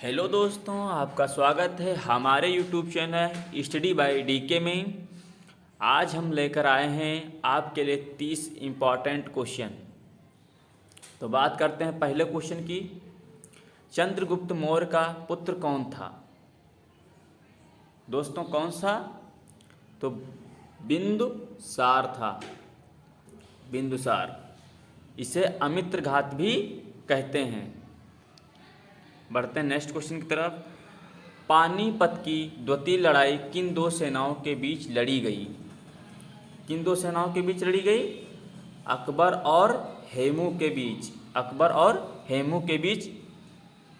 Hello दोस्तों, आपका स्वागत है हमारे YouTube channel study by DK में। आज हम लेकर आए हैं आपके लिए 30 इम्पॉर्टेंट क्वेश्चन। तो बात करते हैं पहले क्वेश्चन की। चंद्रगुप्त मौर्य का पुत्र कौन था? दोस्तों कौन सा? तो बिंदुसार था। बिंदुसार, इसे अमित्र घात भी कहते हैं। बढ़ते हैं नेक्स्ट क्वेश्चन की तरफ। पानीपत की द्वितीय लड़ाई किन दो सेनाओं के बीच लड़ी गई? किन दो सेनाओं के बीच लड़ी गई? अकबर और हेमू के बीच। अकबर और हेमू के बीच।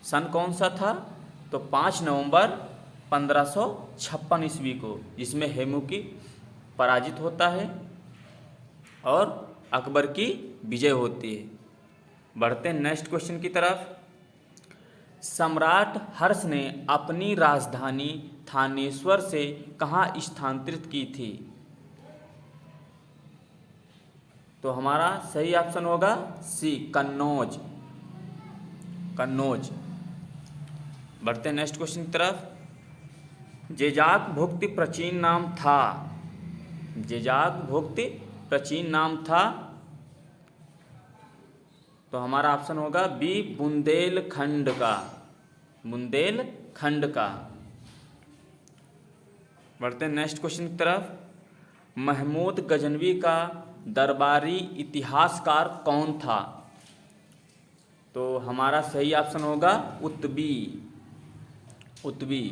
सन कौन सा था? तो 5 नवंबर 1556 ईस्वी को, जिसमें हेमू की पराजित होता है और अकबर की विजय होती है। बढ़ते हैं नेक्स्ट क्वेश्चन की तरफ। सम्राट हर्ष ने अपनी राजधानी थानेश्वर से कहाँ स्थानांतरित की थी? तो हमारा सही ऑप्शन होगा सी, कन्नौज। कन्नौज। बढ़ते हैं नेक्स्ट क्वेश्चन की तरफ। जेजाक भुक्ति प्राचीन नाम था। जेजाक भुक्ति प्राचीन नाम था। तो हमारा ऑप्शन होगा बी, बुंदेलखंड का। बुंदेलखंड का। बढ़ते हैं नेक्स्ट क्वेश्चन की तरफ। महमूद गजनवी का दरबारी इतिहासकार कौन था? तो हमारा सही ऑप्शन होगा उत्बी। उत्बी।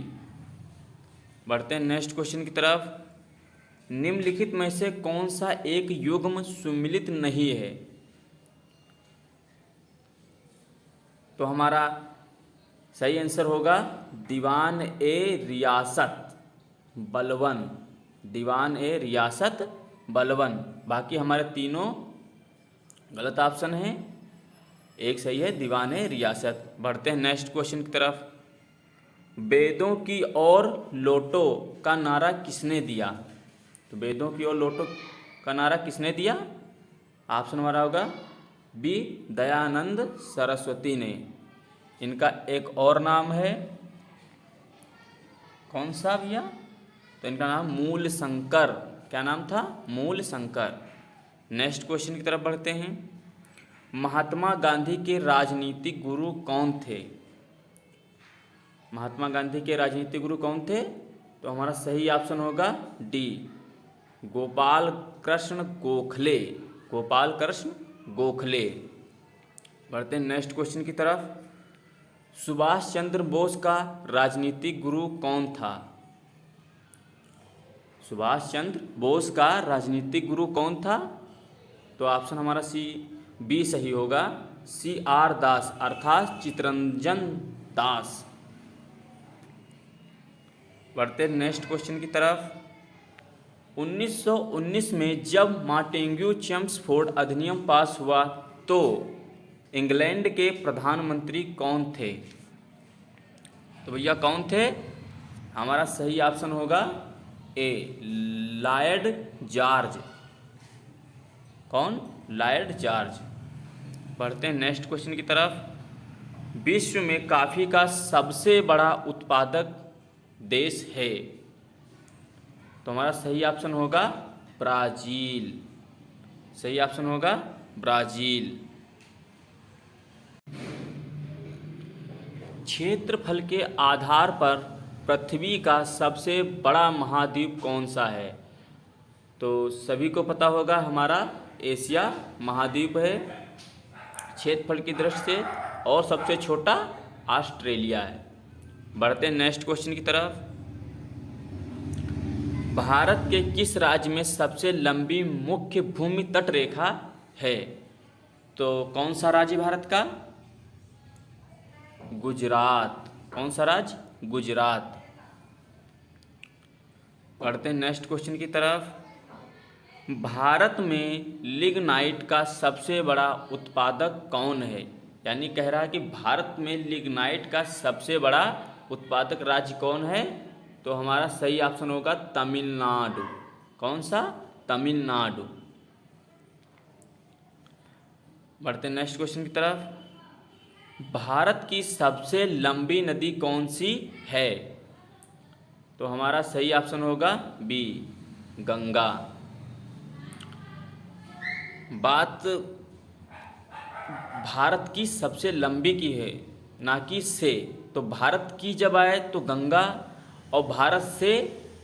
बढ़ते हैं नेक्स्ट क्वेश्चन की तरफ। निम्नलिखित में से कौन सा एक युग्म सुमिलित नहीं है? तो हमारा सही आंसर होगा दीवान ए रियासत बलवन। दीवान ए रियासत बलवन। बाकी हमारे तीनों गलत ऑप्शन हैं, एक सही है दीवान ए रियासत। बढ़ते हैं नेक्स्ट क्वेश्चन की तरफ। वेदों की ओर लौटो का नारा किसने दिया? तो वेदों की ओर लौटो का नारा किसने दिया? ऑप्शन हमारा होगा बी, दयानंद सरस्वती ने। इनका एक और नाम है, कौन सा भैया? तो इनका नाम मूल शंकर। क्या नाम था? मूल शंकर। नेक्स्ट क्वेश्चन की तरफ बढ़ते हैं। महात्मा गांधी के राजनीतिक गुरु कौन थे? महात्मा गांधी के राजनीतिक गुरु कौन थे? तो हमारा सही ऑप्शन होगा डी, गोपाल कृष्ण गोखले। गोपाल कृष्ण गोखले। बढ़ते हैं नेक्स्ट क्वेश्चन की तरफ। सुभाष चंद्र बोस का राजनीतिक गुरु कौन था? सुभाष चंद्र बोस का राजनीतिक गुरु कौन था? तो ऑप्शन हमारा सी, बी सही होगा, CR दास अर्थात चित्तरंजन दास। बढ़ते नेक्स्ट क्वेश्चन की तरफ। 1919 में जब मॉन्टेग्यू चेम्सफोर्ड अधिनियम पास हुआ तो इंग्लैंड के प्रधानमंत्री कौन थे? तो भैया कौन थे? हमारा सही ऑप्शन होगा ए, लॉर्ड जॉर्ज। कौन? Lord George. बढ़ते हैं नेक्स्ट क्वेश्चन की तरफ। विश्व में कॉफ़ी का सबसे बड़ा उत्पादक देश है? तो हमारा सही ऑप्शन होगा ब्राज़ील। सही ऑप्शन होगा ब्राज़ील। क्षेत्रफल के आधार पर पृथ्वी का सबसे बड़ा महाद्वीप कौन सा है? तो सभी को पता होगा हमारा एशिया महाद्वीप है क्षेत्रफल की दृष्टि से, और सबसे छोटा ऑस्ट्रेलिया है। बढ़ते हैं नेक्स्ट क्वेश्चन की तरफ। भारत के किस राज्य में सबसे लंबी मुख्य भूमि तट रेखा है? तो कौन सा राज्य भारत का? गुजरात। कौन सा राज्य? गुजरात। बढ़ते हैं नेक्स्ट क्वेश्चन की तरफ। भारत में लिग्नाइट का सबसे बड़ा उत्पादक कौन है? यानी कह रहा है कि भारत में लिग्नाइट का सबसे बड़ा उत्पादक राज्य कौन है? तो हमारा सही ऑप्शन होगा तमिलनाडु। कौन सा? तमिलनाडु। बढ़ते हैं नेक्स्ट क्वेश्चन की तरफ। भारत की सबसे लंबी नदी कौन सी है? तो हमारा सही ऑप्शन होगा बी, गंगा। बात भारत की सबसे लंबी की है, ना कि से। तो भारत की जब आए तो गंगा, और भारत से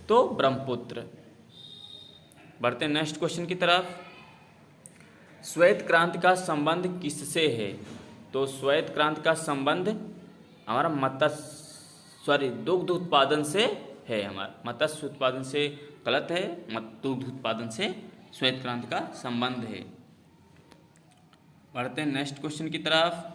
तो ब्रह्मपुत्र। बढ़ते हैं नेक्स्ट क्वेश्चन की तरफ। श्वेत क्रांति का संबंध किससे है? तो श्वेत क्रांति का संबंध हमारा दुग्ध उत्पादन से है। हमारा मत्स्य उत्पादन से गलत है, दुग्ध उत्पादन से श्वेत क्रांति का संबंध है। बढ़ते हैं नेक्स्ट क्वेश्चन की तरफ।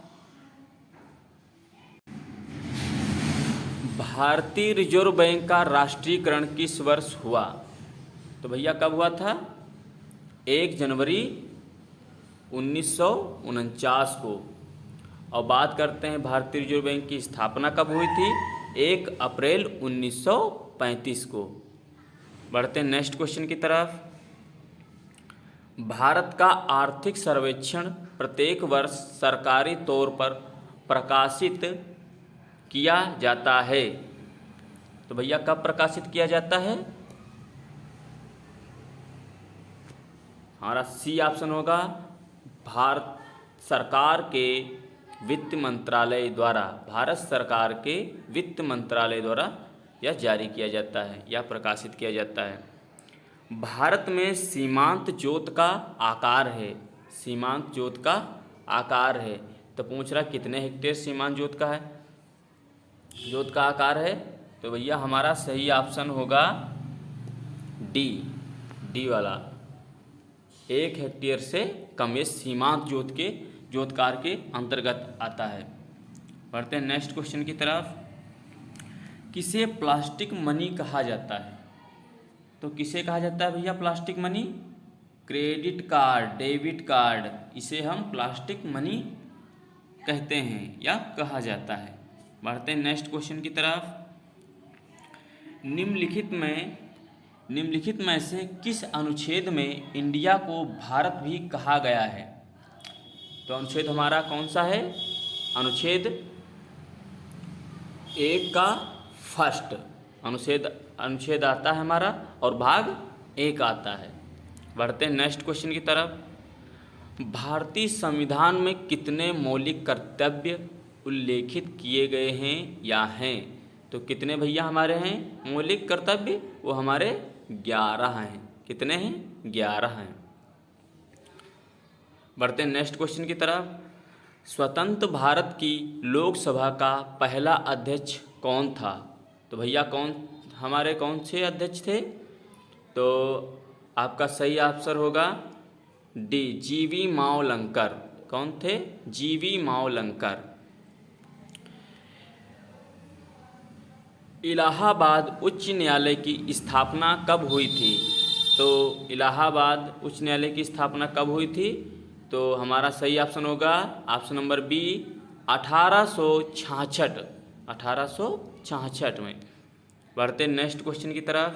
भारतीय रिजर्व बैंक का राष्ट्रीयकरण किस वर्ष हुआ? तो भैया कब हुआ था? 1 जनवरी 1949 को। और बात करते हैं भारतीय रिजर्व बैंक की स्थापना कब हुई थी? 1 अप्रैल 1935 को। बढ़ते हैं नेक्स्ट क्वेश्चन की तरफ। भारत का आर्थिक सर्वेक्षण प्रत्येक वर्ष सरकारी तौर पर प्रकाशित किया जाता है। तो भैया कब प्रकाशित किया जाता है? हमारा सी ऑप्शन होगा, भारत सरकार के वित्त मंत्रालय द्वारा। भारत सरकार के वित्त मंत्रालय द्वारा यह जारी किया जाता है या प्रकाशित किया जाता है। भारत में सीमांत जोत का आकार है। सीमांत जोत का आकार है। तो पूछ रहा कितने हेक्टेयर सीमांत जोत का है, जोत का आकार है? तो भैया हमारा सही ऑप्शन होगा डी वाला, 1 हेक्टेयर से कम। ये सीमांत जोतकार के अंतर्गत आता है। बढ़ते हैं नेक्स्ट क्वेश्चन की तरफ। किसे प्लास्टिक मनी कहा जाता है? तो किसे कहा जाता है भैया plastic money? Credit card, debit card, इसे हम प्लास्टिक मनी कहते हैं या कहा जाता है। बढ़ते हैं नेक्स्ट क्वेश्चन की तरफ। निम्नलिखित में से किस अनुच्छेद में इंडिया को भारत भी कहा गया है? तो अनुच्छेद हमारा कौन सा है? अनुच्छेद 1 का फर्स्ट अनुच्छेद आता है हमारा, और भाग 1 आता है। बढ़ते हैं नेक्स्ट क्वेश्चन की तरफ। भारतीय संविधान में कितने मौलिक कर्तव्य उल्लेखित किए गए हैं या हैं? तो कितने भैया हमारे हैं मौलिक कर्तव्य? वो हमारे 11 हैं। कितने हैं? 11 हैं। बढ़ते हैं नेक्स्ट क्वेश्चन की तरफ। स्वतंत्र भारत की लोकसभा का पहला अध्यक्ष कौन था? तो भैया कौन से अध्यक्ष थे? तो आपका सही आंसर होगा डी, जीवी मावलंकर। कौन थे? जीवी मावलंकर। इलाहाबाद उच्च न्यायालय की स्थापना कब हुई थी? तो इलाहाबाद उच्च न्यायालय की स्थापना कब हुई थी? तो हमारा सही ऑप्शन होगा ऑप्शन नंबर बी, 1866 में। बढ़ते नेक्स्ट क्वेश्चन की तरफ।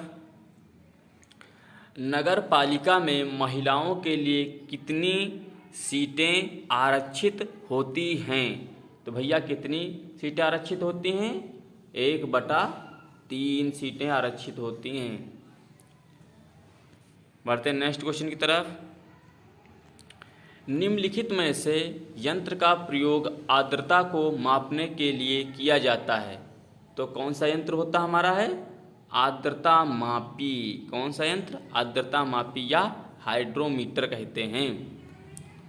नगर पालिका में महिलाओं के लिए कितनी सीटें आरक्षित होती हैं? तो भैया कितनी सीटें आरक्षित होती हैं? 1/3 सीटें आरक्षित होती हैं। बढ़ते हैं नेक्स्ट क्वेश्चन की तरफ। निम्नलिखित में से यंत्र का प्रयोग आर्द्रता को मापने के लिए किया जाता है? तो कौन सा यंत्र होता हमारा है? आर्द्रता मापी। कौन सा यंत्र? आर्द्रता मापी या हाइड्रोमीटर कहते हैं।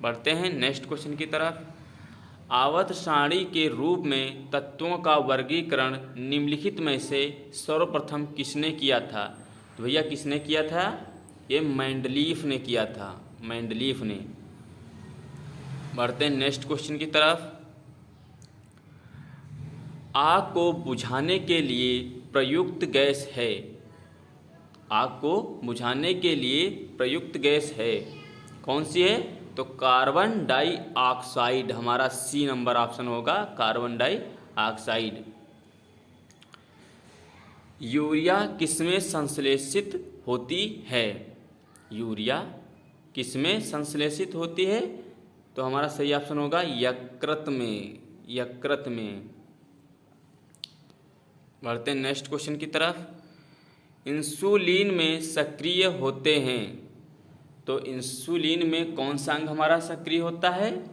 बढ़ते हैं नेक्स्ट क्वेश्चन की तरफ। आवर्त सारणी के रूप में तत्वों का वर्गीकरण निम्नलिखित में से सर्वप्रथम किसने किया था? तो भैया किसने किया था? ये मेंडलीफ ने किया था, मेंडलीफ ने। बढ़ते हैं नेक्स्ट क्वेश्चन की तरफ। आग को बुझाने के लिए प्रयुक्त गैस है? आग को बुझाने के लिए प्रयुक्त गैस है, कौन सी है? तो कार्बन डाइऑक्साइड। हमारा सी नंबर ऑप्शन होगा, कार्बन डाइऑक्साइड। यूरिया किसमें संश्लेषित होती है? यूरिया किसमें संश्लेषित होती है? तो हमारा सही ऑप्शन होगा यकृत में। यकृत में। बढ़ते हैं नेक्स्ट क्वेश्चन की तरफ। इंसुलिन में सक्रिय होते हैं, तो इंसुलिन में कौन सा अंग हमारा सक्रिय होता है?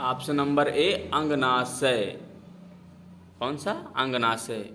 ऑप्शन नंबर ए अंगनाशय। कौन सा? अंगनाशय।